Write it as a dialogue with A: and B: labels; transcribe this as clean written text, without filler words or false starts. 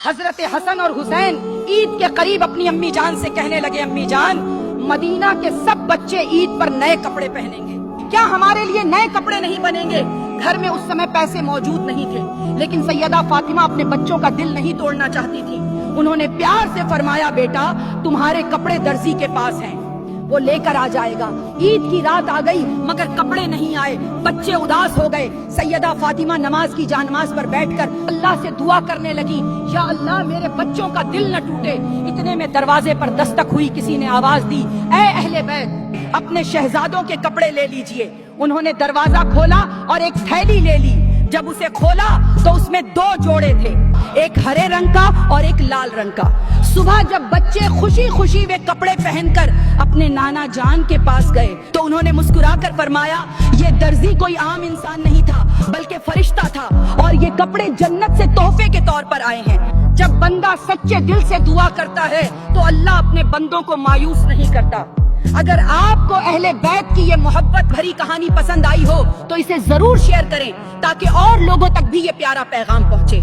A: حضرت حسن اور حسین عید کے قریب اپنی امی جان سے کہنے لگے، امی جان مدینہ کے سب بچے عید پر نئے کپڑے پہنیں گے، کیا ہمارے لیے نئے کپڑے نہیں بنیں گے؟ گھر میں اس سمے پیسے موجود نہیں تھے، لیکن سیدہ فاطمہ اپنے بچوں کا دل نہیں توڑنا چاہتی تھی۔ انہوں نے پیار سے فرمایا، بیٹا تمہارے کپڑے درزی کے پاس ہیں، وہ لے کر آ جائے گا۔ عید کی رات آ گئی مگر کپڑے نہیں آئے، بچے اداس ہو گئے۔ سیدہ فاطمہ نماز کی جانماز پر بیٹھ کر اللہ سے دعا کرنے لگی، یا اللہ میرے بچوں کا دل نہ ٹوٹے۔ اتنے میں دروازے پر دستک ہوئی، کسی نے آواز دی، اے اہل بیت اپنے شہزادوں کے کپڑے لے لیجئے۔ انہوں نے دروازہ کھولا اور ایک تھیلی لے لی۔ جب اسے کھولا تو اس میں دو جوڑے تھے، ایک ہرے رنگ کا اور ایک لال رنگ کا۔ صبح جب بچے خوشی خوشی وہ کپڑے پہن کر اپنے نانا جان کے پاس گئے تو انہوں نے مسکرا کر فرمایا، یہ درزی کوئی عام انسان نہیں تھا بلکہ فرشتہ تھا، اور یہ کپڑے جنت سے تحفے کے طور پر آئے ہیں۔ جب بندہ سچے دل سے دعا کرتا ہے تو اللہ اپنے بندوں کو مایوس نہیں کرتا۔ اگر آپ کو اہل بیت کی یہ محبت بھری کہانی پسند آئی ہو تو اسے ضرور شیئر کریں تاکہ اور لوگوں تک بھی یہ پیارا پیغام پہنچے۔